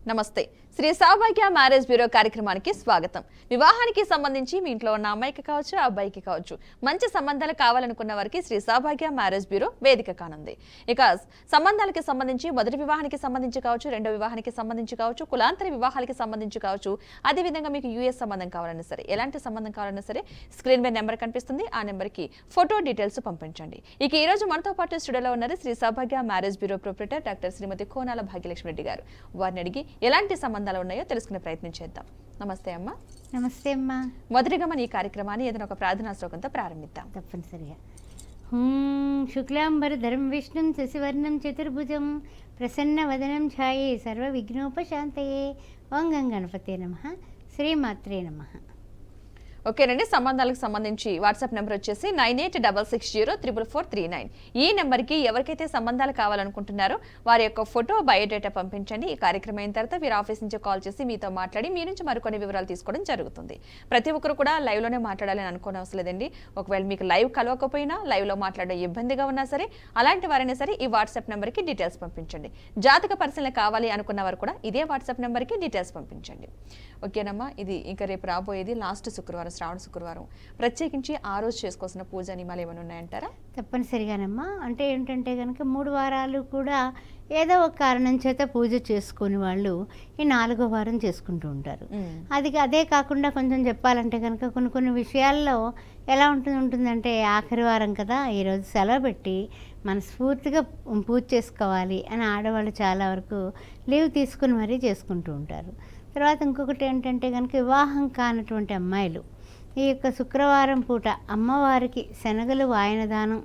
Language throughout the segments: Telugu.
నమస్తే. శ్రీ సౌభాగ్య మ్యారేజ్ బ్యూరో కార్యక్రమానికి స్వాగతం. వివాహానికి సంబంధించి మీ ఇంట్లో ఉన్న అమ్మాయికి కావచ్చు, అబ్బాయికి కావచ్చు, మంచి సంబంధాలు కావాలనుకున్న వారికి శ్రీ సౌభాగ్య మ్యారేజ్ బ్యూరో వేదిక కానుంది. ఇక సంబంధాలకి సంబంధించి మొదటి వివాహానికి సంబంధించి కావచ్చు, రెండో వివాహానికి సంబంధించి కావచ్చు, కులాంతర వివాహాలకి సంబంధించి కావచ్చు, అదే విధంగా మీకు యూఎస్ సంబంధం కావాలన్నా సరే, ఎలాంటి సంబంధం కావాలన్నా సరే స్క్రీన్ మీద నెంబర్ కనిపిస్తుంది. ఆ నెంబర్కి ఫోటో డీటెయిల్స్ పంపించండి. ఇక ఈ రోజు మనతో పాటు స్టూడియోలో ఉన్నారు శ్రీ సౌభాగ్య మ్యారేజ్ బ్యూరో ప్రొప్రైటర్ డాక్టర్ శ్రీమతి కోనాల భాగ్యలక్ష్మి రెడ్డి గారు. వారిని అడిగి ఎలాంటి సంబంధాలు ఉన్నాయో తెలుసుకునే ప్రయత్నం చేద్దాం. నమస్తే అమ్మా. నమస్తే అమ్మా. మొదటిగా మన ఈ కార్యక్రమాన్ని ఏదైనా ఒక ప్రార్థనా శ్లోకంతో ప్రారంభిద్దాం. తప్పనిసరిగా. శుక్లాంబరధరం విష్ణుం శశివర్ణం చతుర్భుజం ప్రసన్నవదనం ఛాయే సర్వ విఘ్నోపశాంతయే. ఓం గం గణపతే నమః. శ్రీమాత్రే నమః. ఓకేనండి. సంబంధాలకు సంబంధించి వాట్సాప్ నెంబర్ వచ్చేసి 9866044439. ఈ నెంబర్కి ఎవరికైతే సంబంధాలు కావాలనుకుంటున్నారో వారి యొక్క ఫోటో, బయోడేటా పంపించండి. ఈ కార్యక్రమం అయిన తర్వాత వీరు ఆఫీస్ నుంచి కాల్ చేసి మీతో మాట్లాడి మీ నుంచి మరికొన్ని వివరాలు తీసుకోవడం జరుగుతుంది. ప్రతి ఒక్కరు కూడా లైవ్లోనే మాట్లాడాలని అనుకోని అవసరం లేదండి. ఒకవేళ మీకు లైవ్ కలవకపోయినా, లైవ్లో మాట్లాడడం ఇబ్బందిగా ఉన్నా సరే, అలాంటి వారైనా సరే ఈ వాట్సాప్ నెంబర్కి డీటెయిల్స్ పంపించండి. జాతక పరిశీలన కావాలి అనుకున్న వారు కూడా ఇదే వాట్సాప్ నెంబర్కి డీటెయిల్స్ పంపించండి. ఓకేనమ్మా. ఇది ఇంకా రేపు రాబోయేది లాస్ట్ శుక్రవారం, శ్రావణ శుక్రవారం. ప్రత్యేకించి ఆ రోజు చేసుకోవాల్సిన పూజ నియమాలు ఏమైనా ఉన్నాయంటారా? తప్పనిసరిగానమ్మా. అంటే ఏంటంటే కనుక 3 వారాలు కూడా ఏదో ఒక కారణం చేత పూజ చేసుకుని వాళ్ళు ఈ 4వ వారం చేసుకుంటూ ఉంటారు. అదే కాకుండా కొంచెం చెప్పాలంటే కనుక కొన్ని విషయాల్లో ఎలా ఉంటుందంటే ఆఖరి వారం కదా, ఈరోజు సెలవు పెట్టి మనస్ఫూర్తిగా పూజ చేసుకోవాలి అని ఆడవాళ్ళు చాలా వరకు లీవ్ తీసుకుని మరీ చేసుకుంటూ ఉంటారు. తర్వాత ఇంకొకటి ఏంటంటే కనుక వివాహం కానటువంటి అమ్మాయిలు ఈ యొక్క శుక్రవారం పూట అమ్మవారికి శనగలు వాయనదానం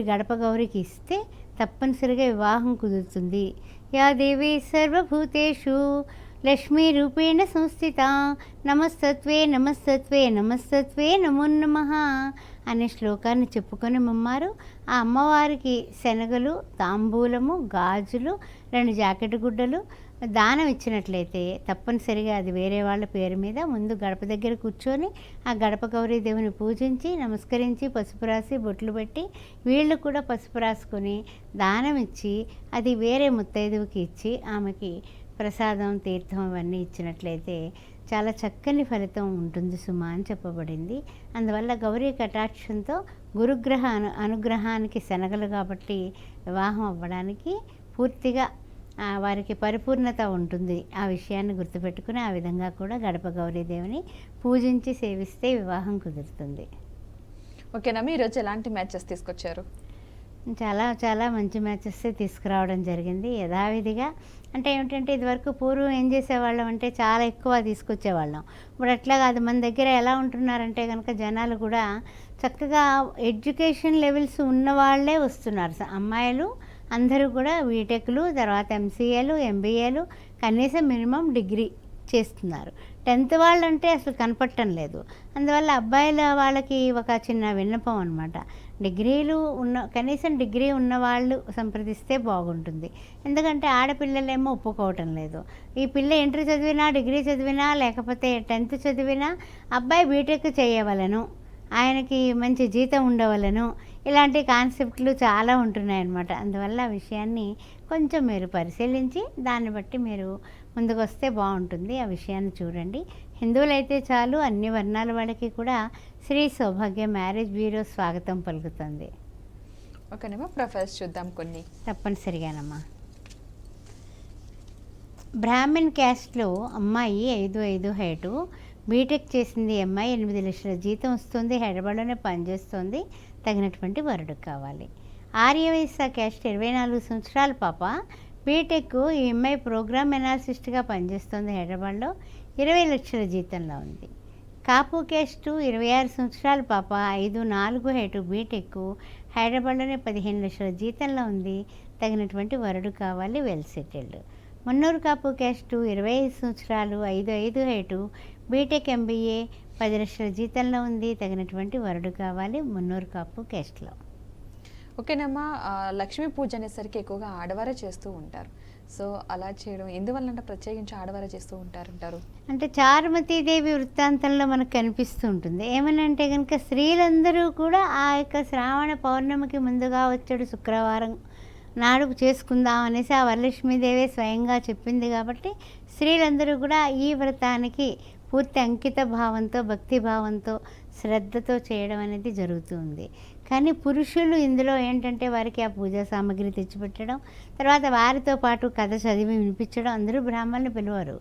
గడప గౌరికి ఇస్తే తప్పనిసరిగా వివాహం కుదురుతుంది. యా దేవి సర్వభూతేషు లక్ష్మీ రూపేణ సంస్థిత నమస్తత్వే నమస్తత్వే నమస్తత్వే నమో నమః అనే శ్లోకాన్ని చెప్పుకొని మమ్మారు ఆ అమ్మవారికి శనగలు, తాంబూలము, గాజులు, 2 జాకెట్ గుడ్డలు దానం ఇచ్చినట్లయితే తప్పనిసరిగా అది వేరే వాళ్ళ పేరు మీద ముందు గడప దగ్గర కూర్చొని ఆ గడప గౌరీ దేవుని పూజించి నమస్కరించి పసుపు రాసి బొట్లు పెట్టి వీళ్ళు కూడా పసుపు రాసుకొని దానం ఇచ్చి అది వేరే ముత్తైదువుకి ఇచ్చి ఆమెకి ప్రసాదం, తీర్థం అవన్నీ ఇచ్చినట్లయితే చాలా చక్కని ఫలితం ఉంటుంది సుమా అని చెప్పబడింది. అందువల్ల గౌరీ కటాక్షంతో గురుగ్రహ అనుగ్రహానికి శనగలు కాబట్టి వివాహం అవ్వడానికి పూర్తిగా వారికి పరిపూర్ణత ఉంటుంది. ఆ విషయాన్ని గుర్తుపెట్టుకుని ఆ విధంగా కూడా గడప గౌరీదేవిని పూజించి సేవిస్తే వివాహం కుదురుతుంది. ఓకేనా. ఈరోజు ఎలాంటి మ్యాచెస్ తీసుకొచ్చారు? చాలా మంచి మ్యాచెస్ తీసుకురావడం జరిగింది యథావిధిగా. అంటే ఏమిటంటే ఇదివరకు పూర్వం ఏం చేసేవాళ్ళం అంటే చాలా ఎక్కువ తీసుకొచ్చేవాళ్ళం. ఇప్పుడు అట్లా కాదు. మన దగ్గర ఎలా ఉంటున్నారంటే కనుక జనాలు కూడా చక్కగా ఎడ్యుకేషన్ లెవెల్స్ ఉన్నవాళ్లే వస్తున్నారు. అమ్మాయిలు అందరూ కూడా బీటెక్లు, తర్వాత ఎంసీఏలు, ఎంబీఏలు, కనీసం మినిమం డిగ్రీ చేస్తున్నారు. 10th వాళ్ళంటే అసలు కనపడటం లేదు. అందువల్ల అబ్బాయిల వాళ్ళకి ఒక చిన్న విన్నపం అనమాట. కనీసం డిగ్రీ ఉన్నవాళ్ళు సంప్రదిస్తే బాగుంటుంది. ఎందుకంటే ఆడపిల్లలేమో ఒప్పుకోవటం లేదు. ఈ పిల్ల ఇంటర్ చదివినా, డిగ్రీ చదివినా, లేకపోతే 10th చదివినా అబ్బాయి బీటెక్ చేయవలను, ఆయనకి మంచి జీతం ఉండవలను, ఇలాంటి కాన్సెప్ట్లు చాలా ఉంటున్నాయన్నమాట. అందువల్ల ఆ విషయాన్ని కొంచెం మీరు పరిశీలించి దాన్ని బట్టి మీరు ముందుకు వస్తే బాగుంటుంది. ఆ విషయాన్ని చూడండి. హిందువులైతే చాలు, అన్ని వర్ణాల వాళ్ళకి కూడా శ్రీ సౌభాగ్య మ్యారేజ్ బ్యూరో స్వాగతం పలుకుతుంది. ఓకేనమ్మా. ప్రొఫైల్స్ చూద్దాం కొన్ని. తప్పనిసరిగానమ్మా. బ్రాహ్మణ్ క్యాస్ట్లో అమ్మాయి 5'5" హైటు, బీటెక్ చేసింది. అమ్మాయి 8 లక్షల జీతం వస్తుంది, హైదరాబాద్లోనే పనిచేస్తుంది. తగినటువంటి వరుడు కావాలి. ఆర్యవైశ్య క్యాస్ట్ 24 సంవత్సరాల పాప, బీటెక్, ఈ అమ్మాయి ప్రోగ్రామ్ ఎనాలిసిస్ట్గా పనిచేస్తుంది, హైదరాబాద్లో 20 లక్షల జీతంలో ఉంది. కాపు క్యాస్ట్ 26 సంవత్సరాల పాప, 5'4" హైటు, బీటెక్, హైదరాబాద్లోనే 15 లక్షల జీతంలో ఉంది. తగినటువంటి వరుడు కావాలి, well settled. Munnuru Kapu caste 25 సంవత్సరాలు, 5'5" హైటు, బీటెక్, ఎంబీఏ, 10 లక్షల జీతంలో ఉంది. తగినటువంటి వరుడు కావాలి, మున్నూరు కాపు క్యాస్ట్లో. ఓకేనమ్మా. లక్ష్మీ పూజ అనేసరికి ఎక్కువగా ఆడవారే చేస్తూ ఉంటారు. సో అలా చేయడం ఎందువల్ల ప్రత్యేకించి ఆడవారే చేస్తూ ఉంటారంటారు? అంటే చారుమతీదేవి వృత్తాంతంలో మనకు కనిపిస్తూ ఉంటుంది. ఏమనంటే కనుక స్త్రీలందరూ కూడా ఆ యొక్క శ్రావణ పౌర్ణమికి ముందుగా వచ్చాడు శుక్రవారం నాడు చేసుకుందాం అనేసి ఆ వరలక్ష్మీదేవి స్వయంగా చెప్పింది కాబట్టి స్త్రీలందరూ కూడా ఈ వ్రతానికి పూర్తి అంకిత భావంతో, భక్తి భావంతో, శ్రద్ధతో చేయడం అనేది జరుగుతుంది. కానీ పురుషులు ఇందులో ఏంటంటే వారికి ఆ పూజా సామాగ్రి తెచ్చిపెట్టడం, తర్వాత వారితో పాటు కథ చదివి వినిపించడం. అందరూ బ్రాహ్మణులు పిలవరు,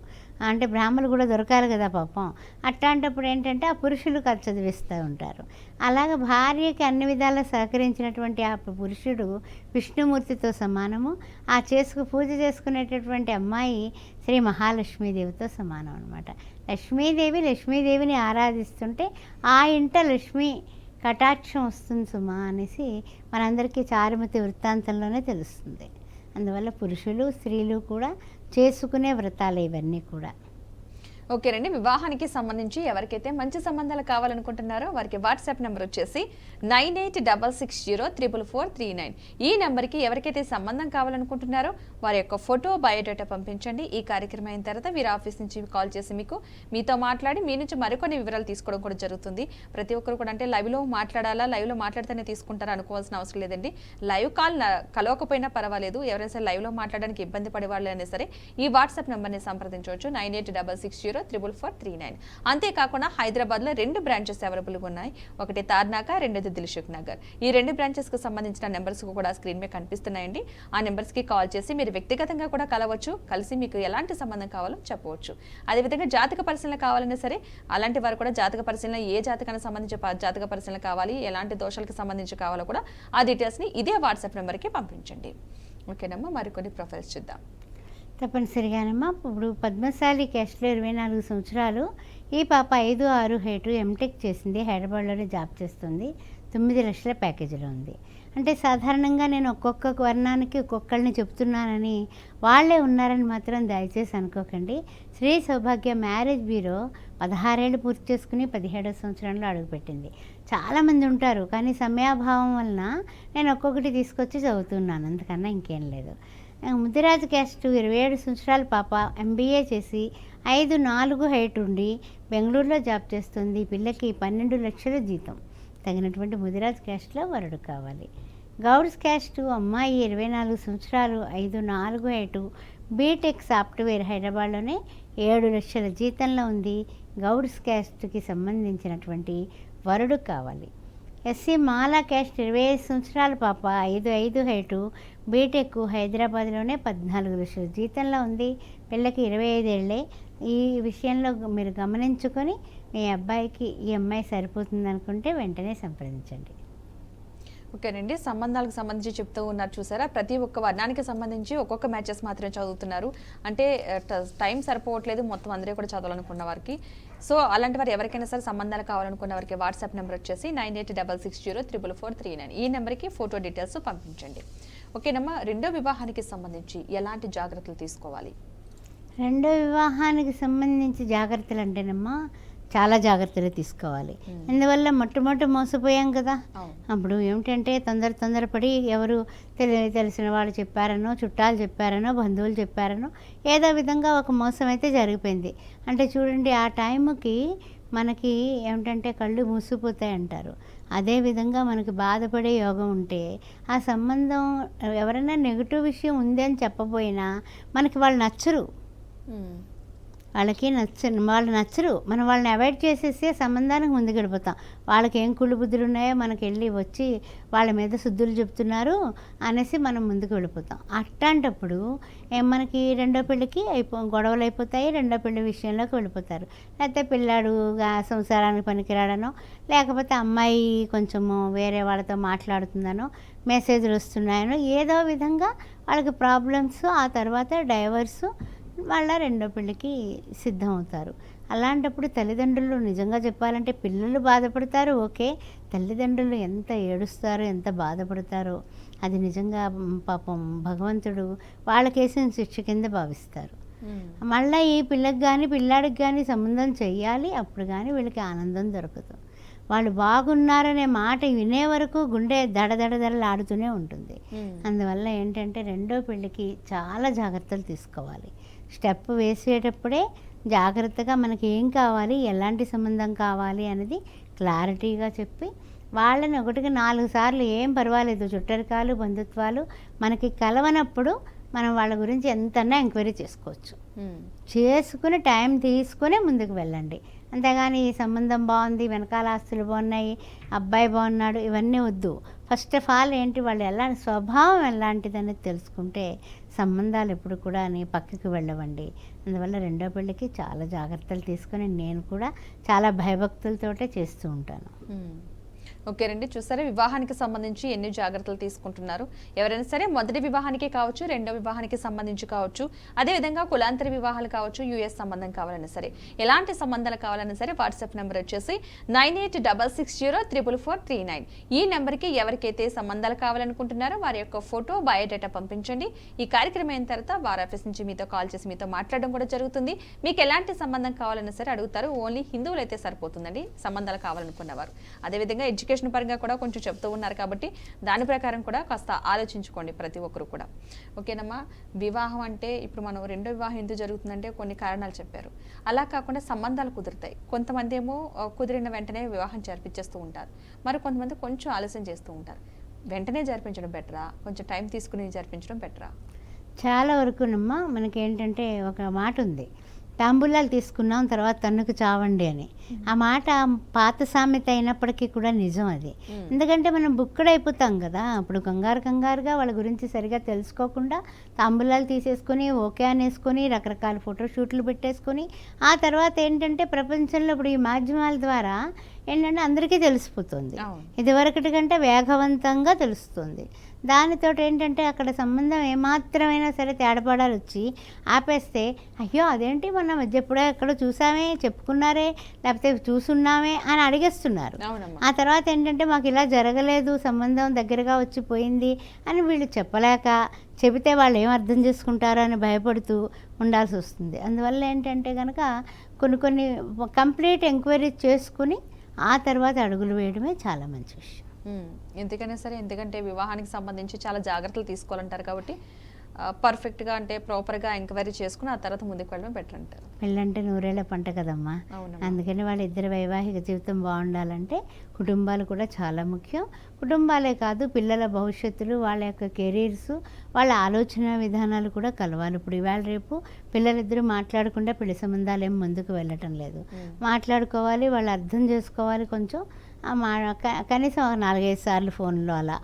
అంటే బ్రాహ్మణులు కూడా దొరకాలి కదా పాపం. అట్లాంటప్పుడు ఏంటంటే ఆ పురుషులు కథ చదివిస్తూ ఉంటారు. అలాగ భార్యకి అన్ని విధాలా సహకరించినటువంటి ఆ పురుషుడు విష్ణుమూర్తితో సమానము. ఆ పూజ చేసుకునేటటువంటి అమ్మాయి శ్రీ మహాలక్ష్మీదేవితో సమానం అనమాట. లక్ష్మీదేవిని ఆరాధిస్తుంటే ఆ ఇంట లక్ష్మీ కటాక్షం వస్తుంది సుమా అనేసి మనందరికీ చారుమతి వృత్తాంతంలోనే తెలుస్తుంది. అందువల్ల పురుషులు స్త్రీలు కూడా చేసుకునే వ్రతాలు ఇవన్నీ కూడా. ఓకేనండి, వివాహానికి సంబంధించి ఎవరికైతే మంచి సంబంధాలు కావాలనుకుంటున్నారో వారికి వాట్సాప్ నెంబర్ వచ్చేసి 9866034439. ఈ నెంబర్కి ఎవరికైతే సంబంధం కావాలనుకుంటున్నారో వారి యొక్క ఫోటో, బయోడేటా పంపించండి. ఈ కార్యక్రమం అయిన తర్వాత వీరి ఆఫీస్ నుంచి కాల్ చేసి మీతో మాట్లాడి మీ నుంచి మరికొన్ని వివరాలు తీసుకోవడం కూడా జరుగుతుంది. ప్రతి ఒక్కరు కూడా అంటే లైవ్లో మాట్లాడాలా, లైవ్లో మాట్లాడితేనే తీసుకుంటారా అనుకోవాల్సిన అవసరం లేదండి. లైవ్ కాల్ కలవకపోయినా పర్వాలేదు. ఎవరైనా సరే లైవ్లో మాట్లాడడానికి ఇబ్బంది పడే వాళ్ళు అయినా సరే ఈ వాట్సాప్ నెంబర్ని సంప్రదించవచ్చు 9866034439. అంతేకాకుండా హైదరాబాద్లో 2 బ్రాంచెస్ అవైలబుల్గా ఉన్నాయి. ఒకటి తార్నాక, రెండోది దిల్సుఖ్ నగర్. ఈ 2 బ్రాంచెస్కి సంబంధించిన నెంబర్స్ కూడా స్క్రీన్ మీద కనిపిస్తున్నాయండి. ఆ నెంబర్స్కి కాల్ చేసి మీరు వ్యక్తిగతంగా కూడా కలవచ్చు, కలిసి మీకు ఎలాంటి సంబంధం కావాలో చెప్పవచ్చు. అదేవిధంగా జాతక పరిశీలన కావాలన్నా సరే అలాంటి వారు కూడా జాతక పరిశీలన, ఏ జాతకానికి సంబంధించి జాతక పరిశీలన కావాలి, ఎలాంటి దోషాలకు సంబంధించి కావాలో కూడా ఆ డీటెయిల్స్ని ఇదే వాట్సాప్ నెంబర్కి పంపించండి. ఓకేనమ్మా, మరికొన్ని ప్రొఫైల్స్ చూద్దాం. తప్పనిసరిగానమ్మా. ఇప్పుడు పద్మశాలి క్యాస్ట్లో 24 సంవత్సరాలు. ఈ పాప 5-6 హైటు, ఎంటెక్ చేసింది, హైదరాబాద్లోనే జాబ్ చేస్తుంది. 9 లక్షల ప్యాకేజీలో ఉంది. అంటే సాధారణంగా నేను ఒక్కొక్క వర్ణానికి ఒక్కొక్కరిని చెప్తున్నానని వాళ్ళే ఉన్నారని మాత్రం దయచేసి అనుకోకండి. శ్రీ సౌభాగ్య మ్యారేజ్ బ్యూరో 16 ఏళ్ళు పూర్తి చేసుకుని 17వ సంవత్సరంలో అడుగుపెట్టింది. చాలామంది ఉంటారు, కానీ సమయాభావం వలన నేను ఒక్కొక్కటి తీసుకొచ్చి చదువుతున్నాను, అంతకన్నా ఇంకేం లేదు. ముదిరాజు క్యాస్ట్ 27 సంవత్సరాల పాప, ఎంబీఏ చేసి 5'4" హైట్ ఉండి బెంగళూరులో జాబ్ చేస్తుంది. పిల్లకి 12 లక్షల జీతం. తగినటువంటి ముదిరాజు క్యాస్ట్లో వరుడు కావాలి. గౌడ్స్ క్యాస్ట్ అమ్మాయి 24 సంవత్సరాలు, 5'4" హైటు, బీటెక్ సాఫ్ట్వేర్, హైదరాబాద్లోనే 7 లక్షల జీతంలో ఉంది. గౌడ్స్ క్యాస్ట్కి సంబంధించినటువంటి వరుడు కావాలి. ఎస్సీ మాలా క్యాస్ట్ 25 సంవత్సరాల పాప, 5'5" హైటు, బీటెక్, హైదరాబాద్లోనే 14 లక్షల జీతంలో ఉంది. పిల్లకి 25 ఏళ్ళే. ఈ విషయంలో మీరు గమనించుకొని మీ అబ్బాయికి ఈ అమ్మాయి సరిపోతుంది అనుకుంటే వెంటనే సంప్రదించండి. ఓకేనండి, సంబంధాలకు సంబంధించి చెప్తూ ఉన్నారు చూసారా, ప్రతి ఒక్క వర్ణానికి సంబంధించి ఒక్కొక్క మ్యాచెస్ మాత్రమే చదువుతున్నారు. అంటే టైం సరిపోవట్లేదు మొత్తం అందరూ కూడా చదవాలనుకున్న వారికి. సో అలాంటి వారు ఎవరికైనా సరే సంబంధాలు కావాలనుకున్న వారికి వాట్సాప్ నెంబర్ వచ్చేసి 9866034439. ఈ నెంబర్కి ఫోటో డీటెయిల్స్ పంపించండి. ఓకేనమ్మా, రెండో వివాహానికి సంబంధించి ఎలాంటి జాగ్రత్తలు తీసుకోవాలి? రెండో వివాహానికి సంబంధించి జాగ్రత్తలు అంటేనమ్మా చాలా జాగ్రత్తలు తీసుకోవాలి. ఎందువల్ల మొట్టమొదటి మోసపోయాం కదా. అప్పుడు ఏమిటంటే తొందరపడి ఎవరు తెలిసిన వాళ్ళు చెప్పారనో, చుట్టాలు చెప్పారనో, బంధువులు చెప్పారనో ఏదో విధంగా ఒక మోసం అయితే జరిగిపోయింది. అంటే చూడండి, ఆ టైంకి మనకి ఏమిటంటే కళ్ళు మూసిపోతాయి అంటారు. అదేవిధంగా మనకి బాధపడే యోగం ఉంటే ఆ సంబంధం ఎవరైనా నెగిటివ్ విషయం ఉంది అని చెప్పబోయినా మనకి వాళ్ళు నచ్చరు. వాళ్ళు నచ్చరు. మనం వాళ్ళని అవాయిడ్ చేసేసి సంబంధానికి ముందుకు వెళ్ళిపోతాం. వాళ్ళకి ఏం కుళ్ళు బుద్ధులు ఉన్నాయో మనకి వెళ్ళి వచ్చి వాళ్ళ మీద శుద్ధులు చెప్తున్నారు అనేసి మనం ముందుకు వెళ్ళిపోతాం. అట్లాంటప్పుడు మనకి రెండో పెళ్ళికి గొడవలు అయిపోతాయి. రెండో పెళ్ళి విషయంలోకి వెళ్ళిపోతారు. లేకపోతే పిల్లాడు సంసారానికి పనికిరాడనో, లేకపోతే అమ్మాయి కొంచెము వేరే వాళ్ళతో మాట్లాడుతుందనో, మెసేజ్లు వస్తున్నాయనో, ఏదో విధంగా వాళ్ళకి ప్రాబ్లమ్స్, ఆ తర్వాత డైవర్సు, వాళ్ళ రెండో పెళ్ళికి సిద్ధమవుతారు. అలాంటప్పుడు తల్లిదండ్రులు నిజంగా చెప్పాలంటే పిల్లలు బాధపడతారు, ఓకే, తల్లిదండ్రులు ఎంత ఏడుస్తారో, ఎంత బాధపడతారో అది నిజంగా పాపం భగవంతుడు వాళ్ళకేసిన శిక్ష కింద భావిస్తారు. మళ్ళీ ఈ పిల్లకి కానీ పిల్లాడికి కానీ సంబంధం చెయ్యాలి, అప్పుడు కానీ వీళ్ళకి ఆనందం దొరకదు. వాళ్ళు బాగున్నారనే మాట వినే వరకు గుండె దడదడదడలాడుతూనే ఉంటుంది. అందువల్ల ఏంటంటే రెండో పెళ్ళికి చాలా జాగ్రత్తలు తీసుకోవాలి. స్టెప్ వేసేటప్పుడే జాగ్రత్తగా మనకి ఏం కావాలి, ఎలాంటి సంబంధం కావాలి అనేది క్లారిటీగా చెప్పి వాళ్ళని ఒకటికి 4 సార్లు ఏం పర్వాలేదు, చుట్టరికాలు బంధుత్వాలు మనకి కలవనప్పుడు మనం వాళ్ళ గురించి ఎంతన్నా ఎంక్వైరీ చేసుకోవచ్చు. చేసుకుని టైం తీసుకుని ముందుకు వెళ్ళండి. అంతేగాని ఈ సంబంధం బాగుంది, వెనకాల ఆస్తులు బాగున్నాయి, అబ్బాయి బాగున్నాడు, ఇవన్నీ వద్దు. ఫస్ట్ ఆఫ్ ఆల్ ఏంటి, వాళ్ళు స్వభావం ఎలాంటిదని తెలుసుకుంటే సంబంధాలు ఎప్పుడు కూడా పక్కకి వెళ్ళవండి. అందువల్ల రెండో పెళ్ళికి చాలా జాగ్రత్తలు తీసుకొని నేను కూడా చాలా భయభక్తులతోటే చేస్తూ ఉంటాను. ఓకేనండి, చూసారా వివాహానికి సంబంధించి ఎన్ని జాగ్రత్తలు తీసుకుంటున్నారు. ఎవరైనా సరే మొదటి వివాహానికి కావచ్చు, రెండో వివాహానికి సంబంధించి కావచ్చు, అదేవిధంగా కులాంతర వివాహాలు కావచ్చు, యుఎస్ సంబంధం కావాలన్నా సరే, ఎలాంటి సంబంధాలు కావాలన్నా సరే వాట్సాప్ నెంబర్ వచ్చేసి 9866044439. ఈ నెంబర్కి ఎవరికైతే సంబంధాలు కావాలనుకుంటున్నారో వారి యొక్క ఫోటో, బయోడేటా పంపించండి. ఈ కార్యక్రమం అయిన తర్వాత వారి ఆఫీస్ నుంచి మీతో కాల్ చేసి మీతో మాట్లాడడం కూడా జరుగుతుంది. మీకు ఎలాంటి సంబంధం కావాలన్నా సరే అడుగుతారు. ఓన్లీ హిందువులు అయితే సరిపోతుందండి సంబంధాలు కావాలనుకున్నవారు. అదేవిధంగా ఎడ్యుకేషన్ పరంగా కూడా కొంచెం చెప్తూ ఉన్నారు కాబట్టి దాని ప్రకారం కూడా కాస్త ఆలోచించుకోండి ప్రతి ఒక్కరు కూడా. ఓకేనమ్మా, వివాహం అంటే ఇప్పుడు మనం రెండో వివాహం ఎందుకు జరుగుతుందంటే కొన్ని కారణాలు చెప్పారు. అలా కాకుండా సంబంధాలు కుదురుతాయి. కొంతమంది ఏమో కుదిరిన వెంటనే వివాహం జరిపించేస్తూ ఉంటారు, మరి కొంతమంది కొంచెం ఆలస్యం చేస్తూ ఉంటారు. వెంటనే జరిపించడం బెటరా, కొంచెం టైం తీసుకుని జరిపించడం బెటరా? చాలా వరకునమ్మా మనకేంటంటే ఒక మాట ఉంది, తాంబూలాలు తీసుకున్నాం తర్వాత తన్నుకు చావండి అని. ఆ మాట పాత సామెత అయినప్పటికీ కూడా నిజం అది. ఎందుకంటే మనం బుక్కడైపోతాం కదా. అప్పుడు కంగారుగా వాళ్ళ గురించి సరిగా తెలుసుకోకుండా తాంబూలాలు తీసేసుకొని ఓకే అనేసుకొని రకరకాల ఫోటోషూట్లు పెట్టేసుకొని ఆ తర్వాత ఏంటంటే ప్రపంచంలో ఇప్పుడు ఈ మాధ్యమాల ద్వారా ఏంటంటే అందరికీ తెలిసిపోతుంది. ఇదివరకటి కంటే వేగవంతంగా తెలుస్తుంది. దానితో ఏంటంటే అక్కడ సంబంధం ఏమాత్రమైనా సరే తేడాపడాలు వచ్చి ఆపేస్తే, అయ్యో అదేంటి మొన్న మధ్య ఎప్పుడో ఎక్కడో చూసామే, చెప్పుకున్నారే, లేకపోతే చూసున్నామే అని అడిగేస్తున్నారు. ఆ తర్వాత ఏంటంటే మాకు ఇలా జరగలేదు, సంబంధం దగ్గరగా వచ్చిపోయింది అని వీళ్ళు చెప్పలేక, చెబితే వాళ్ళు ఏం అర్థం చేసుకుంటారో అని భయపడుతూ ఉండాల్సి వస్తుంది. అందువల్ల ఏంటంటే కనుక కొన్ని కంప్లీట్ ఎంక్వైరీ చేసుకుని ఆ తర్వాత అడుగులు వేయడమే చాలా మంచి విషయం. ఎందుకైనా సరే, ఎందుకంటే వివాహానికి సంబంధించి చాలా జాగ్రత్తలు తీసుకోవాలంటారు కాబట్టి పర్ఫెక్ట్గా అంటే ప్రాపర్గా ఎంక్వైరీ చేసుకుని ఆ తర్వాత ముందుకు వెళ్ళడం బెటర్ అంటారు. పెళ్ళంటే నూరేళ్ల పంట కదమ్మా. అందుకని వాళ్ళ ఇద్దరి వైవాహిక జీవితం బాగుండాలంటే కుటుంబాలు కూడా చాలా ముఖ్యం. కుటుంబాలే కాదు, పిల్లల భవిష్యత్తులు, వాళ్ళ యొక్క కెరీర్స్, వాళ్ళ ఆలోచన విధానాలు కూడా కలవాలి. ఇప్పుడు ఇవాళ రేపు పిల్లలిద్దరూ మాట్లాడకుండా పెళ్లి సంబంధాలు ఏం ముందుకు వెళ్ళటం లేదు. మాట్లాడుకోవాలి, వాళ్ళు అర్థం చేసుకోవాలి. కొంచెం కనీసం 4-5 సార్లు ఫోన్లో అలా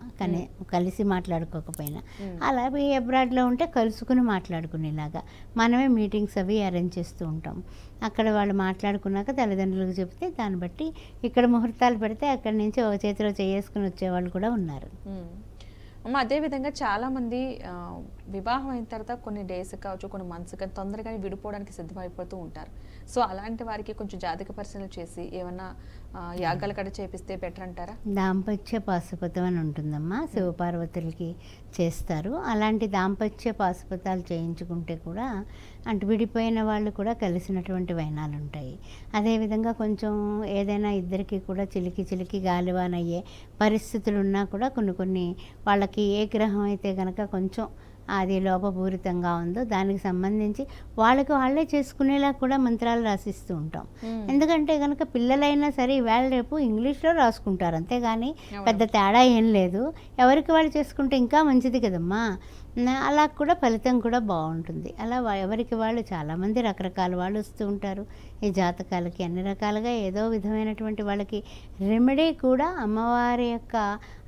కలిసి మాట్లాడుకోకపోయినా అలా అబ్రాడ్లో ఉంటే కలుసుకుని మాట్లాడుకునేలాగా మనమే మీటింగ్స్ అవి అరేంజ్ చేస్తూ ఉంటాం. అక్కడ వాళ్ళు మాట్లాడుకున్నాక తల్లిదండ్రులకు చెప్తే దాన్ని బట్టి ఇక్కడ ముహూర్తాలు పెడితే అక్కడి నుంచి ఒక చేతిలో చేసుకుని వచ్చేవాళ్ళు కూడా ఉన్నారు. అదేవిధంగా చాలామంది వివాహం అయిన తర్వాత కొన్ని డేస్ కావచ్చు, కొన్ని మంత్స్ కానీ తొందరగానే విడిపోవడానికి సిద్ధమైపోతూ ఉంటారు. సో అలాంటి వారికి కొంచెం జాతక పరిశీలన చేసి ఏమన్నా యాగాలు కడ చేపిస్తే బెటర్ అంటారా? దాంపత్య పాశుపతం అని ఉంటుందమ్మా, శివపార్వతులకి చేస్తారు. అలాంటి దాంపత్య పాశుపతాలు చేయించుకుంటే కూడా అంటే విడిపోయిన వాళ్ళు కూడా కలిసినటువంటి వైనాలు ఉంటాయి. అదేవిధంగా కొంచెం ఏదైనా ఇద్దరికి కూడా చిలికి గాలివానయ్యే పరిస్థితులు ఉన్నా కూడా కొన్ని వాళ్ళకి ఏ గ్రహం అయితే కనుక కొంచెం అది లోపపూరితంగా ఉందో దానికి సంబంధించి వాళ్ళే చేసుకునేలా కూడా మంత్రాలు రాసిస్తూ ఉంటాం. ఎందుకంటే కనుక పిల్లలైనా సరే ఈవేళ రేపు ఇంగ్లీష్లో రాసుకుంటారు, అంతేగాని పెద్ద తేడా ఏం లేదు. ఎవరికి వాళ్ళు చేసుకుంటే ఇంకా మంచిది కదమ్మా. అలా కూడా ఫలితం కూడా బాగుంటుంది. అలా ఎవరికి వాళ్ళు చాలామంది రకరకాల వాళ్ళు వస్తూ ఉంటారు ఈ జాతకాలకి. అన్ని రకాలుగా ఏదో విధమైనటువంటి వాళ్ళకి రెమెడీ కూడా అమ్మవారి యొక్క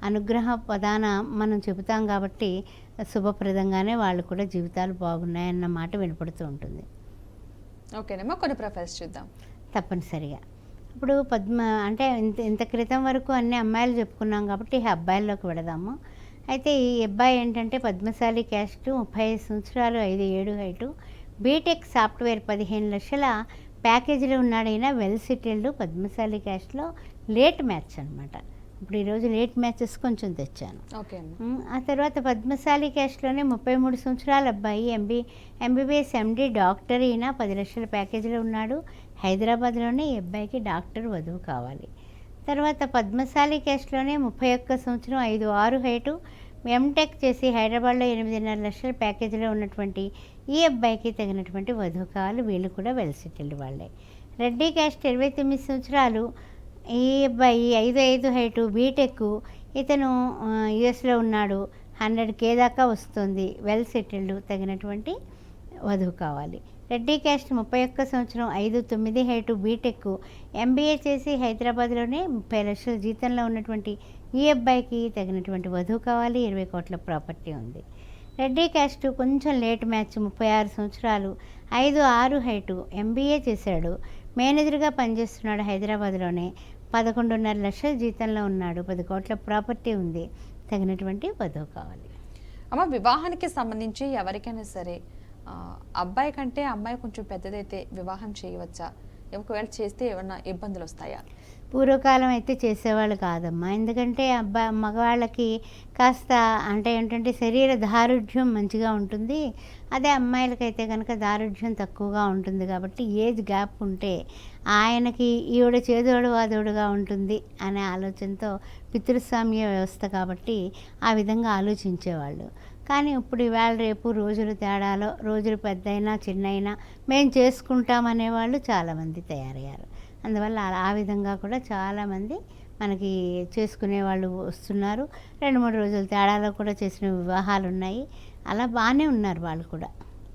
అనుగ్రహ పదాన మనం చెబుతాం కాబట్టి శుభప్రదంగానే వాళ్ళు కూడా జీవితాలు బాగున్నాయన్న మాట వినపడుతూ ఉంటుంది. ఓకేనమ్మా, కొన్ని ప్రొఫైల్స్ చూద్దాం. తప్పనిసరిగా ఇప్పుడు అంటే ఇంత క్రితం వరకు అన్ని అమ్మాయిలు చెప్పుకున్నాం కాబట్టి అబ్బాయిల్లోకి వెళదాము. అయితే ఈ అబ్బాయి ఏంటంటే పద్మశాలి క్యాస్ట్, 35 సంవత్సరాలు, 5'7" హైటు, బీటెక్ సాఫ్ట్వేర్, 15 లక్షల ప్యాకేజీలో ఉన్నాడైనా, వెల్ సెటిల్డ్, పద్మశాలి క్యాస్ట్లో, లేట్ మ్యాచ్ అనమాట. ఇప్పుడు ఈరోజు లేట్ మ్యాచెస్ కొంచెం తెచ్చాను. ఆ తర్వాత పద్మశాలి క్యాస్ట్లోనే 33 సంవత్సరాల అబ్బాయి, ఎంబీబీఎస్ ఎండి, డాక్టర్, ఈయన 10 లక్షల ప్యాకేజీలో ఉన్నాడు. హైదరాబాద్లోనే ఈ అబ్బాయికి డాక్టర్ వధువు కావాలి. తర్వాత పద్మశాలి క్యాస్ట్లోనే 31 సంవత్సరం, 5'6" హైటు, ఎంటెక్ చేసి హైదరాబాద్లో 8.5 లక్షల ప్యాకేజీలో ఉన్నటువంటి ఈ అబ్బాయికి తగినటువంటి వధువు కావాలి. వీళ్ళు కూడా వెల్ సెటిల్డ్ వాళ్ళే. రెడ్డి క్యాస్ట్ 29 సంవత్సరాలు, ఈ అబ్బాయి 5'5" హైటు, బీటెక్, ఇతను యుఎస్లో ఉన్నాడు, 100K దాకా వస్తుంది, వెల్ సెటిల్డ్, తగినటువంటి వధువు కావాలి. రెడ్డి క్యాస్ట్ 31 సంవత్సరం, 5'9" హైటు, బీటెక్, ఎంబీఏ చేసి హైదరాబాద్లోనే 30 లక్షల జీతంలో ఉన్నటువంటి ఈ అబ్బాయికి తగినటువంటి వధువు కావాలి. 20 కోట్ల ప్రాపర్టీ ఉంది. రెడ్డి క్యాస్ట్ కొంచెం లేట్ మ్యాచ్, 36 సంవత్సరాలు, 5'6" హైటు, ఎంబీఏ చేశాడు, మేనేజర్గా పనిచేస్తున్నాడు హైదరాబాద్లోనే, 11.5 లక్షల జీతంలో ఉన్నాడు, 10 కోట్ల ప్రాపర్టీ ఉంది, తగినటువంటి వధువు కావాలి. అమ్మ, వివాహానికి సంబంధించి ఎవరికైనా సరే అబ్బాయి కంటే అమ్మాయి కొంచెం పెద్దదైతే వివాహం చేయవచ్చా? ఒకవేళ చేస్తే ఏమన్నా ఇబ్బందులు వస్తాయా? పూర్వకాలం అయితే చేసేవాళ్ళు కాదమ్మా. ఎందుకంటే మగవాళ్ళకి కాస్త అంటే ఏంటంటే శరీర దారుఢ్యం మంచిగా ఉంటుంది. అదే అమ్మాయిలకైతే కనుక దారుఢ్యం తక్కువగా ఉంటుంది. కాబట్టి ఏజ్ గ్యాప్ ఉంటే ఆయనకి ఈవిడ చేదోడు వాదోడుగా ఉంటుంది అనే ఆలోచనతో పితృస్వామ్య వ్యవస్థ కాబట్టి ఆ విధంగా ఆలోచించేవాళ్ళు. కానీ ఇప్పుడు ఇవాళ రేపు రోజులు తేడాలో, రోజులు పెద్దయినా చిన్నయినా మేము చేసుకుంటామనేవాళ్ళు చాలామంది తయారయ్యారు. అందువల్ల ఆ విధంగా కూడా చాలామంది మనకి చేసుకునే వాళ్ళు వస్తున్నారు. 2-3 రోజుల తేడాలో కూడా చేసిన వివాహాలు ఉన్నాయి. అలా బాగానే ఉన్నారు వాళ్ళు కూడా.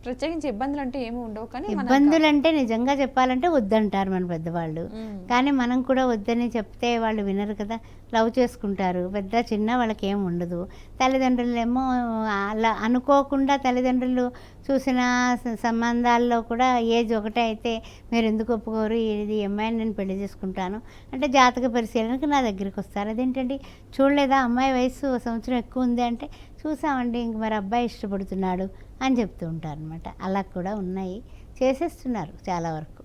ప్రత్యేకించి ఇబ్బందులు అంటే ఏమి ఉండవు. కానీ ఇబ్బందులు అంటే నిజంగా చెప్పాలంటే వద్దంటారు మన పెద్దవాళ్ళు. కానీ మనం కూడా వద్దని చెప్తే వాళ్ళు వినరు కదా. లవ్ చేసుకుంటారు, పెద్ద చిన్న వాళ్ళకి ఏం ఉండదు. తల్లిదండ్రులు ఏమో అలా అనుకోకుండా తల్లిదండ్రులు చూసిన సంబంధాల్లో కూడా ఏజ్ ఒకటే అయితే మీరు ఎందుకు ఒప్పుకోరు, ఇది అమ్మాయిని నేను పెళ్లి చేసుకుంటాను అంటే జాతక పరిశీలనకి నా దగ్గరికి వస్తారు. అదేంటండి చూడలేదా అమ్మాయి వయసు సంవత్సరం ఎక్కువ ఉంది అంటే చూసామండి, ఇంక మరి అబ్బాయి ఇష్టపడుతున్నాడు అని చెప్తూ ఉంటారు అనమాట. అలా కూడా ఉన్నాయి, చేసేస్తున్నారు చాలా వరకు.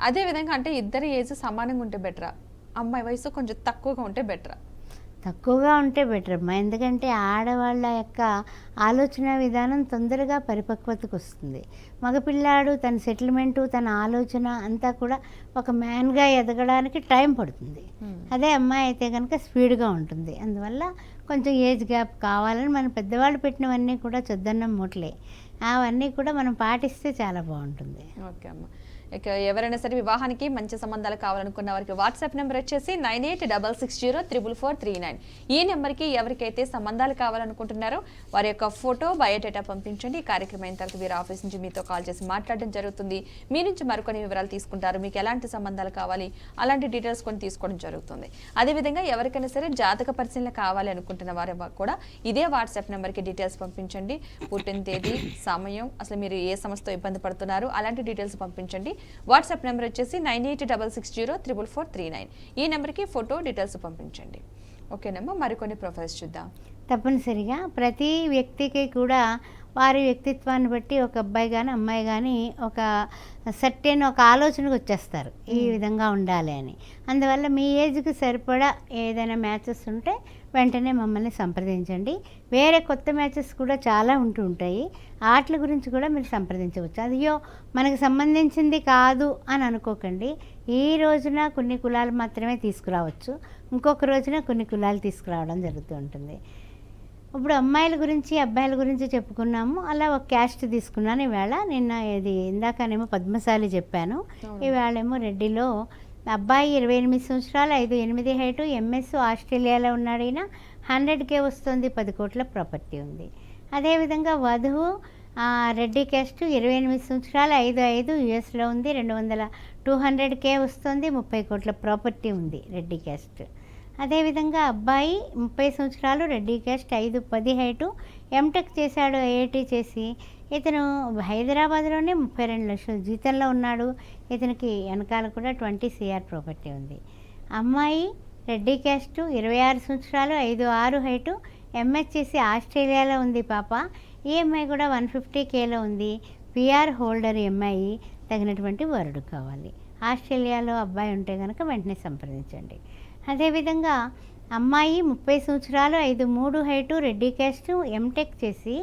అదేవిధంగా అంటే ఇద్దరి ఏజ్ సమానంగా ఉంటే బెటరా, అమ్మాయి వయసు కొంచెం తక్కువగా ఉంటే బెటరా? తక్కువగా ఉంటే బెటర్ అమ్మా. ఎందుకంటే ఆడవాళ్ళ యొక్క ఆలోచన విధానం తొందరగా పరిపక్వతకు వస్తుంది. మగపిల్లాడు తన సెటిల్మెంటు, తన ఆలోచన అంతా కూడా ఒక మ్యాన్గా ఎదగడానికి టైం పడుతుంది. అదే అమ్మాయి అయితే కనుక స్పీడ్గా ఉంటుంది. అందువల్ల కొంచెం ఏజ్ గ్యాప్ కావాలని మన పెద్దవాళ్ళు పెట్టినవన్నీ కూడా చొద్దన్నం మూటలే. అవన్నీ కూడా మనం పాటిస్తే చాలా బాగుంటుంది. ఓకే అమ్మ. ఇక ఎవరైనా సరే వివాహానికి మంచి సంబంధాలు కావాలనుకున్న వారికి వాట్సాప్ నెంబర్ వచ్చేసి 9866044439. ఈ నెంబర్కి ఎవరికైతే సంబంధాలు కావాలనుకుంటున్నారో వారి యొక్క ఫోటో, బయోడేటా పంపించండి. ఈ కార్యక్రమం అయిన తర్వాత వీరు ఆఫీస్ నుంచి మీతో కాల్ చేసి మాట్లాడడం జరుగుతుంది. మీ నుంచి మరికొన్ని వివరాలు తీసుకుంటారు. మీకు ఎలాంటి సంబంధాలు కావాలి అలాంటి డీటెయిల్స్ కొన్ని తీసుకోవడం జరుగుతుంది. అదేవిధంగా ఎవరికైనా సరే జాతక పరిశీలన కావాలి అనుకుంటున్న వారి కూడా ఇదే వాట్సాప్ నెంబర్కి డీటెయిల్స్ పంపించండి. పుట్టిన తేదీ, సమయం, అసలు మీరు ఏ సమస్యతో ఇబ్బంది పడుతున్నారు అలాంటి డీటెయిల్స్ పంపించండి. వాట్సాప్ నెంబర్ వచ్చేసి 9866044439. ఈ నెంబర్కి ఫోటో, డీటెయిల్స్ పంపించండి. ఓకేనమ్మా, మరికొన్ని ప్రొఫైల్స్ చూద్దాం. తప్పనిసరిగా ప్రతి వ్యక్తికి కూడా వారి వ్యక్తిత్వాన్ని బట్టి ఒక అబ్బాయి కానీ అమ్మాయి కానీ ఒక సర్టెన్ ఒక ఆలోచనకు వచ్చేస్తారు ఈ విధంగా ఉండాలి అని. అందువల్ల మీ ఏజ్కి సరిపడా ఏదైనా మ్యాచెస్ ఉంటే వెంటనే మమ్మల్ని సంప్రదించండి. వేరే కొత్త మ్యాచెస్ కూడా చాలా ఉంటూ ఉంటాయి. వాటి గురించి కూడా మీరు సంప్రదించవచ్చు. అదియో మనకు సంబంధించింది కాదు అని అనుకోకండి. ఈ రోజున కొన్ని కులాలు మాత్రమే తీసుకురావచ్చు, ఇంకొక రోజున కొన్ని కులాలు తీసుకురావడం జరుగుతూ ఉంటుంది. ఇప్పుడు అమ్మాయిల గురించి అబ్బాయిల గురించి చెప్పుకున్నాము. అలా ఒక క్యాస్ట్ తీసుకున్నాను ఈవేళ. నిన్న ఇది ఇందాకనేమో పద్మశాలి చెప్పాను, ఈవేళేమో రెడ్డిలో అబ్బాయి 28 సంవత్సరాలు, 5'8" హైటు, ఎంఎస్, ఆస్ట్రేలియాలో ఉన్నాడు. ఈయన 100K వస్తుంది, 10 కోట్ల ప్రాపర్టీ ఉంది. అదేవిధంగా వధువు రెడ్డి క్యాస్ట్ 28 సంవత్సరాలు, 5'5", యుఎస్లో ఉంది, 200K వస్తుంది, 30 కోట్ల ప్రాపర్టీ ఉంది రెడ్డి క్యాస్ట్. అదేవిధంగా అబ్బాయి 30 సంవత్సరాలు, రెడ్డి క్యాస్ట్, 5'10" హైటు, ఎంటెక్ చేశాడు ఐఐటి చేసి. ఇతను హైదరాబాద్లోనే 32 లక్షల జీతంలో ఉన్నాడు. ఇతనికి వెనకాల కూడా 20 CR ప్రాపర్టీ ఉంది. అమ్మాయి రెడ్డి క్యాస్ట్, 26 సంవత్సరాలు, 5'6" హైటు, ఎంఎస్ చేసి ఆస్ట్రేలియాలో ఉంది పాప. ఈ అమ్మాయి కూడా 150Kలో ఉంది, పిఆర్ హోల్డర్ అమ్మాయి. తగినటువంటి వరుడు కావాలి. ఆస్ట్రేలియాలో అబ్బాయి ఉంటే కనుక వెంటనే సంప్రదించండి. అదేవిధంగా అమ్మాయి 30 సంవత్సరాలు, 5'3" హైటు, రెడ్డి క్యాస్ట్, ఎంటెక్ చేసి.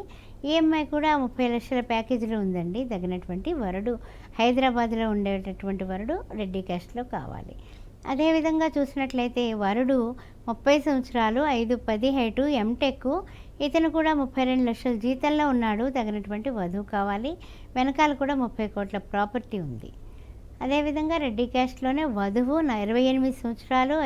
ఈ అమ్మాయి కూడా 30 లక్షల ప్యాకేజీలో ఉందండి. తగినటువంటి వరుడు, హైదరాబాద్లో ఉండేటటువంటి వరుడు రెడ్డి క్యాస్ట్లో కావాలి. అదేవిధంగా చూసినట్లయితే వరుడు 30 సంవత్సరాలు, 5'10" హైటు, ఎంటెక్. ఇతను కూడా 32 లక్షల జీతంలో ఉన్నాడు. తగినటువంటి వధువు కావాలి. వెనకాల కూడా 30 కోట్ల ప్రాపర్టీ ఉంది. అదేవిధంగా రెడ్డి క్యాస్ట్లోనే వధువు 28 సంవత్సరాలు,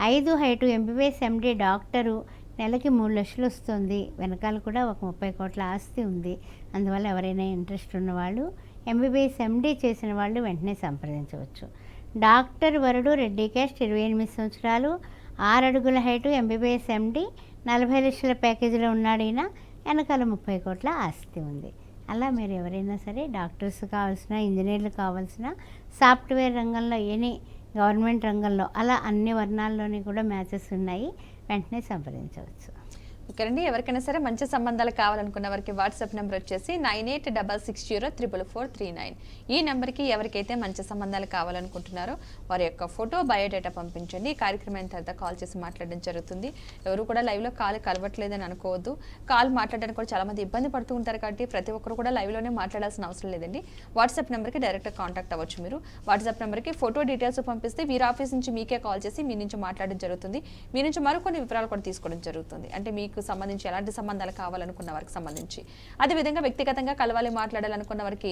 5 హైటు, ఎంబీబీఎస్ ఎండి డాక్టరు, నెలకి 3 లక్షలు వస్తుంది. వెనకాల కూడా ఒక 30 కోట్ల ఆస్తి ఉంది. అందువల్ల ఎవరైనా ఇంట్రెస్ట్ ఉన్నవాళ్ళు, ఎంబీబీఎస్ ఎండి చేసిన వాళ్ళు వెంటనే సంప్రదించవచ్చు. డాక్టర్ వరుడు రెడ్డి క్యాస్ట్ 28 సంవత్సరాలు, 6 అడుగుల హైటు, ఎంబీబీఎస్ ఎండి, 40 లక్షల ప్యాకేజీలో ఉన్నాడు ఈయన. వెనకాల 30 కోట్ల ఆస్తి ఉంది. అలా మీరు ఎవరైనా సరే డాక్టర్స్ కావాల్సిన, ఇంజనీర్లు కావాల్సిన, సాఫ్ట్వేర్ రంగంలో ఎనీ గవర్నమెంట్ రంగంలో అలా అన్ని వర్ణాల్లోని కూడా మ్యాచెస్ ఉన్నాయి. వెంటనే సంప్రదించవచ్చు. ఓకేనండి. ఎవరికైనా సరే మంచి సంబంధాలు కావాలనుకున్న వారికి వాట్సాప్ నెంబర్ వచ్చేసి 9866034439. ఈ నెంబర్కి ఎవరికైతే మంచి సంబంధాలు కావాలనుకుంటున్నారో వారి యొక్క ఫోటో, బయోడేటా పంపించండి. ఈ కార్యక్రమం అయిన తర్వాత కాల్ చేసి మాట్లాడడం జరుగుతుంది. ఎవరు కూడా లైవ్లో కాల్ కలవట్లేదని అనుకోవద్దు. కాల్ మాట్లాడడానికి కూడా చాలామంది ఇబ్బంది పడుతూ ఉంటారు కాబట్టి ప్రతి ఒక్కరు కూడా లైవ్లోనే మాట్లాడాల్సిన అవసరం లేదండి. వాట్సాప్ నెంబర్కి డైరెక్ట్గా కాంటాక్ట్ అవ్వచ్చు. మీరు వాట్సాప్ నెంబర్కి ఫోటో డీటెయిల్స్ పంపిస్తే వీరి ఆఫీస్ నుంచి మీకే కాల్ చేసి మీ నుంచి మాట్లాడడం జరుగుతుంది. మీ నుంచి మరికొన్ని వివరాలు కూడా తీసుకోవడం జరుగుతుంది. అంటే మీకు సంబంధించి ఎలాంటి సంబంధాలు కావాలనుకున్న వారికి సంబంధించి, అదేవిధంగా వ్యక్తిగతంగా కలవాలి, మాట్లాడాలనుకున్న వారికి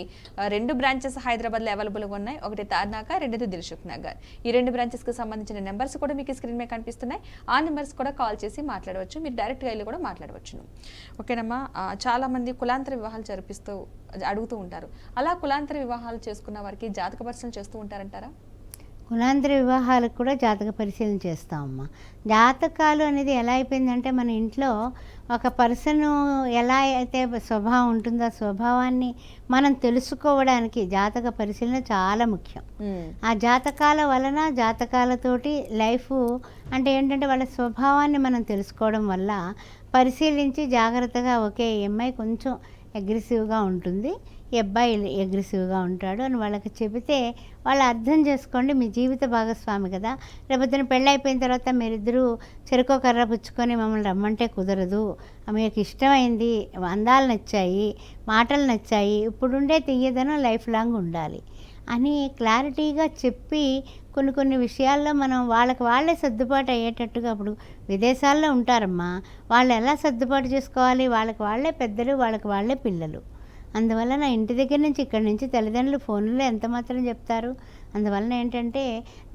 2 బ్రాంచెస్ హైదరాబాద్లో అవైలబుల్గా ఉన్నాయి. ఒకటి తార్నాక, రెండోది దిల్సుఖ్ నగర్. ఈ 2 బ్రాంచెస్కి సంబంధించిన నెంబర్స్ కూడా మీకు స్క్రీన్ మీద కనిపిస్తున్నాయి. ఆ నెంబర్స్ కూడా కాల్ చేసి మాట్లాడవచ్చు. మీరు డైరెక్ట్గా వెళ్ళి కూడా మాట్లాడవచ్చు. ఓకేనమ్మా. చాలా మంది కులాంతర వివాహాలు అడుగుతూ ఉంటారు. అలా కులాంతర వివాహాలు చేసుకున్న వారికి జాతక పరిశీలన చేస్తూ ఉంటారంటారా? కులాంతర వివాహాలకు కూడా జాతక పరిశీలన చేస్తామమ్మా. జాతకాలు అనేది ఎలా అయిపోయిందంటే మన ఇంట్లో ఒక పర్సన్ ఎలా అయితే స్వభావం ఉంటుందో ఆ స్వభావాన్ని మనం తెలుసుకోవడానికి జాతక పరిశీలన చాలా ముఖ్యం. ఆ జాతకాల వలన, జాతకాలతోటి లైఫ్ అంటే ఏంటంటే వాళ్ళ స్వభావాన్ని మనం తెలుసుకోవడం వల్ల పరిశీలించి జాగ్రత్తగా ఓకే ఈ అమ్మాయి కొంచెం అగ్రెసివ్గా ఉంటుంది, ఈ అబ్బాయి అగ్రెసివ్గా ఉంటాడు అని వాళ్ళకి చెబితే వాళ్ళు అర్థం చేసుకోండి. మీ జీవిత భాగస్వామి కదా, రేపొద్దున పెళ్ళి అయిపోయిన తర్వాత మీరిద్దరూ చెరుకో కర్ర పుచ్చుకొని మమ్మల్ని రమ్మంటే కుదరదు, మీకు ఇష్టమైంది, అందాలు నచ్చాయి, మాటలు నచ్చాయి, ఇప్పుడుండే తీయదనం లైఫ్ లాంగ్ ఉండాలి అని క్లారిటీగా చెప్పి కొన్ని విషయాల్లో మనం వాళ్ళే సర్దుబాటు అయ్యేటట్టుగా. అప్పుడు విదేశాల్లో ఉంటారమ్మా, వాళ్ళు ఎలా సర్దుబాటు చేసుకోవాలి, వాళ్ళే పెద్దలు, వాళ్ళే పిల్లలు. అందువల్ల నా ఇంటి దగ్గర నుంచి ఇక్కడి నుంచి తల్లిదండ్రులు ఫోన్లో ఎంత మాత్రం చెప్తారు. అందువలన ఏంటంటే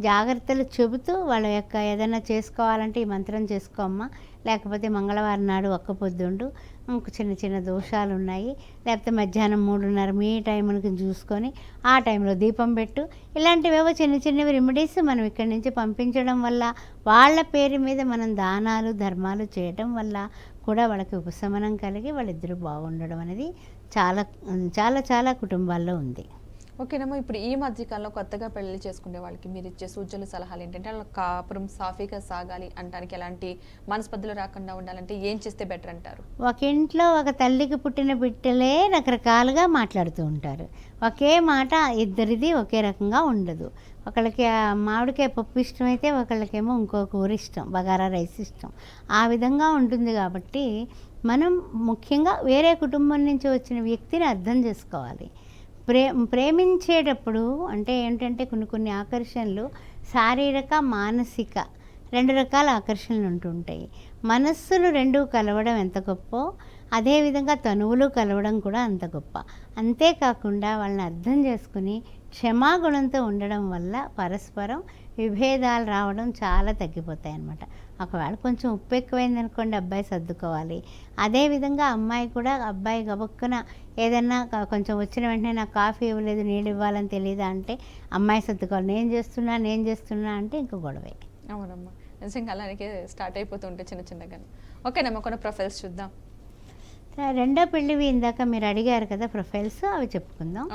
జాగ్రత్తలు చెబుతూ వాళ్ళ యొక్క ఏదైనా చేసుకోవాలంటే ఈ మంత్రం చేసుకోమ్మా, లేకపోతే మంగళవారం నాడు ఒక్క పొద్దుండు, చిన్న దోషాలు ఉన్నాయి, లేకపోతే మధ్యాహ్నం 3:30 మీ టైంకి చూసుకొని ఆ టైంలో దీపం పెట్టు, ఇలాంటివేవో చిన్నవి రెమెడీస్ మనం ఇక్కడి నుంచి పంపించడం వల్ల, వాళ్ళ పేరు మీద మనం దానాలు ధర్మాలు చేయడం వల్ల కూడా వాళ్ళకి ఉపశమనం కలిగి వాళ్ళిద్దరూ బాగుండడం అనేది చాలా చాలా చాలా కుటుంబాల్లో ఉంది. ఓకేనమ్మా. ఇప్పుడు ఈ మధ్యకాలంలో కొత్తగా పెళ్లి చేసుకునే వాళ్ళకి మీరు ఇచ్చే సూచనలు, సలహాలు ఏంటంటే వాళ్ళ కాపురం సాఫీగా సాగాలి అంటానికి, ఎలాంటి మనస్పర్ధలు రాకుండా ఉండాలంటే ఏం చేస్తే బెటర్ అంటారు? ఒక ఇంట్లో ఒక తల్లికి పుట్టిన బిడ్డలే రకరకాలుగా మాట్లాడుతూ ఉంటారు. ఒకే మాట ఇద్దరిది ఒకే రకంగా ఉండదు. ఒకళ్ళకి మామిడికాయ పప్పు ఇష్టమైతే ఒకళ్ళకేమో ఇంకో కూర ఇష్టం, బగారా రైస్ ఇష్టం. ఆ విధంగా ఉంటుంది కాబట్టి మనం ముఖ్యంగా వేరే కుటుంబం నుంచి వచ్చిన వ్యక్తిని అర్థం చేసుకోవాలి. ప్రేమించేటప్పుడు అంటే ఏంటంటే కొన్ని ఆకర్షణలు శారీరక, మానసిక 2 రకాల ఆకర్షణలు ఉంటుంటాయి. మనస్సులు 2 కలవడం ఎంత గొప్పో అదేవిధంగా తనువులు కలవడం కూడా అంత గొప్ప. అంతేకాకుండా వాళ్ళని అర్థం చేసుకుని క్షమాగుణంతో ఉండడం వల్ల పరస్పరం విభేదాలు రావడం చాలా తగ్గిపోతాయి అన్నమాట. ఒకవేళ కొంచెం ఉప్పు ఎక్కువైంది అనుకోండి, అబ్బాయి సర్దుకోవాలి. అదేవిధంగా అమ్మాయి కూడా అబ్బాయి గబుక్కున ఏదన్నా కొంచెం వచ్చిన వెంటనే నాకు కాఫీ ఇవ్వలేదు, నీళ్ళు ఇవ్వాలని తెలియదా అంటే అమ్మాయి సర్దుకోవాలి. నేను చేస్తున్నా అంటే ఇంకో గొడవే. అవునమ్మా, నిజంగా అలాగే స్టార్ట్ అయిపోతుంటే చిన్నగా. ఓకేనమ్మా, కొన్ని ప్రొఫైల్స్ చూద్దాం. రెండో పెళ్ళివి ఇందాక మీరు అడిగారు కదా ప్రొఫైల్స్, అవి చెప్పుకుందాం.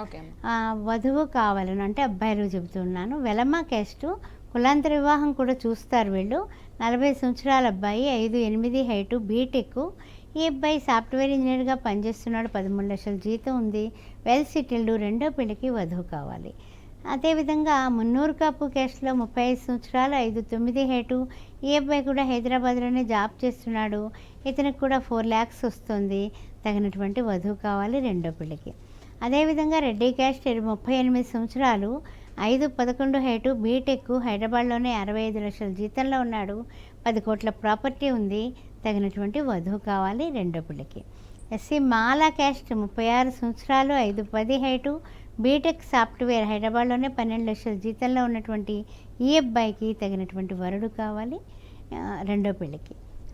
వధువు కావాలని అంటే అబ్బాయిలు చెబుతున్నాను. వెలమ క్యాస్టు, కులాంతర వివాహం కూడా చూస్తారు వీళ్ళు. 40 సంవత్సరాల అబ్బాయి, 5'8" హైటు, బీటెక్. ఈ అబ్బాయి సాఫ్ట్వేర్ ఇంజనీర్గా పనిచేస్తున్నాడు, 13 లక్షల జీతం ఉంది, వెల్ సెటిల్డ్. రెండో పెళ్ళికి వధువు కావాలి. అదేవిధంగా మున్నూరు కాపు క్యాస్ట్లో 35 సంవత్సరాలు, 5'9" హైటు. ఈ అబ్బాయి కూడా హైదరాబాద్లోనే జాబ్ చేస్తున్నాడు, ఇతనికి కూడా 4 lakhs వస్తుంది. తగినటువంటి వధువు కావాలి రెండో పెళ్ళికి. అదేవిధంగా రెడ్డి క్యాస్ట్ 38 సంవత్సరాలు, 5'11" హైటు, బీటెక్, హైదరాబాద్లోనే 65 లక్షల జీతంలో ఉన్నాడు, 10 కోట్ల ప్రాపర్టీ ఉంది. తగినటువంటి వధువు కావాలి రెండో పెళ్ళికి. ఎస్సీ మాలా క్యాస్ట్ 36 సంవత్సరాలు, 5'10" హైటు, బీటెక్ సాఫ్ట్వేర్ హైదరాబాద్లోనే 12 లక్షల జీతంలో ఉన్నటువంటి ఈ అబ్బాయికి తగినటువంటి వరుడు కావాలి రెండో పెళ్ళికి.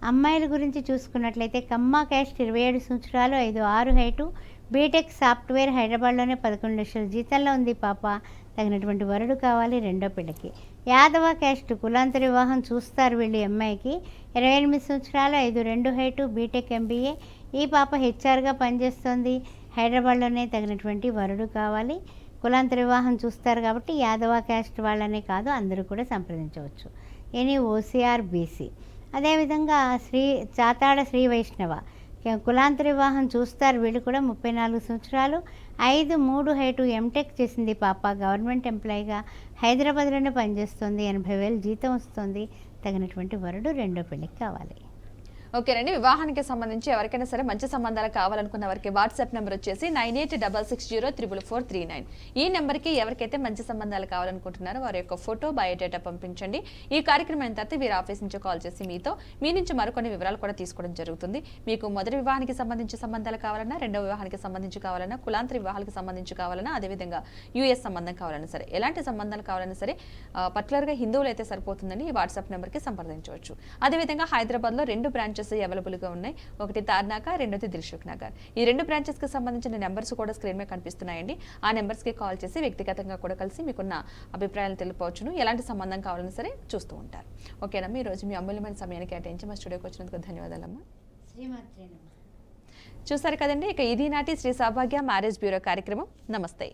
అమ్మాయిల గురించి చూసుకున్నట్లయితే కమ్మ క్యాస్ట్ 27 సంవత్సరాలు 5'6" హైటు, బీటెక్ సాఫ్ట్వేర్ హైదరాబాద్లోనే 11 లక్షల జీతంలో ఉంది పాప, తగినటువంటి వరుడు కావాలి రెండో పెళ్ళికి. యాదవ క్యాస్ట్ కులాంతర వివాహం చూస్తారు వీళ్ళు ఈ అమ్మాయికి. 28 సంవత్సరాలు 5'2" హైటు, బీటెక్ ఎంబీఏ, ఈ పాప హెచ్ఆర్గా పనిచేస్తోంది, హైదరాబాద్లోనే తగినటువంటి వరుడు కావాలి. కులాంతర వివాహం చూస్తారు కాబట్టి యాదవ క్యాస్ట్ వాళ్ళనే కాదు అందరూ కూడా సంప్రదించవచ్చు. Any OCR BC. అదేవిధంగా చాతాడ శ్రీ వైష్ణవ కులాంతర వివాహం చూస్తారు వీళ్ళు కూడా 34 సంవత్సరాలు 5'3" హైటు, ఎంటెక్ చేసింది పాప, గవర్నమెంట్ ఎంప్లాయీగా హైదరాబాద్లోనే పనిచేస్తుంది, 80,000 జీతం వస్తుంది, తగినటువంటి వరుడు రెండో పెళ్ళికి కావాలి. ఓకేనండి, వివాహానికి సంబంధించి ఎవరికైనా సరే మంచి సంబంధాలు కావాలనుకున్న వారికి వాట్సాప్ నెంబర్ వచ్చేసి 9866044439. ఈ నెంబర్కి ఎవరికైతే మంచి సంబంధాలు కావాలనుకుంటున్నారో వారి యొక్క ఫోటో బయోడేటా పంపించండి. ఈ కార్యక్రమం అయిన తర్వాత వీరి ఆఫీస్ నుంచి కాల్ చేసి మీ నుంచి మరికొన్ని వివరాలు కూడా తీసుకోవడం జరుగుతుంది. మీకు మొదటి వివాహానికి సంబంధించి సంబంధాలు కావాలన్నా, రెండవ వివాహానికి సంబంధించి కావాలన్నా, కులాంతర వివాహాలకు సంబంధించి కావాలన్నా, అదేవిధంగా యూఎస్ సంబంధం కావాలన్నా సరే, ఎలాంటి సంబంధాలు కావాలన్నా సరే పర్టికులర్గా హిందువులు అయితే సరిపోతుందని ఈ వాట్సాప్ నెంబర్కి సంప్రదించవచ్చు. అదేవిధంగా హైదరాబాద్లో 2 బ్రాంచెస్ అవైలబుల్గా ఉన్నాయి. ఒకటి తార్నాక, రెండోది దిల్సుఖ్ నగర్. ఈ 2 బ్రాంచెస్కి సంబంధించిన నెంబర్స్ కూడా స్క్రీన్ మీద కనిపిస్తున్నాయండి. ఆ నెంబర్స్కి కాల్ చేసి వ్యక్తిగతంగా కూడా కలిసి మీకున్న అభిప్రాయాలు తెలుపవచ్చును. ఎలాంటి సంబంధం కావాలన్నా సరే చూస్తూ ఉంటారు. ఓకేనమ్మా, ఈరోజు మీ అమూల్యమైన సమయానికి కేటాయించి మా స్టూడియోకి వచ్చినందుకు ధన్యవాదాలమ్మా. చూసారు కదండి, ఇక ఇది నాటి శ్రీ సౌభాగ్య మ్యారేజ్ బ్యూరో కార్యక్రమం. నమస్తే.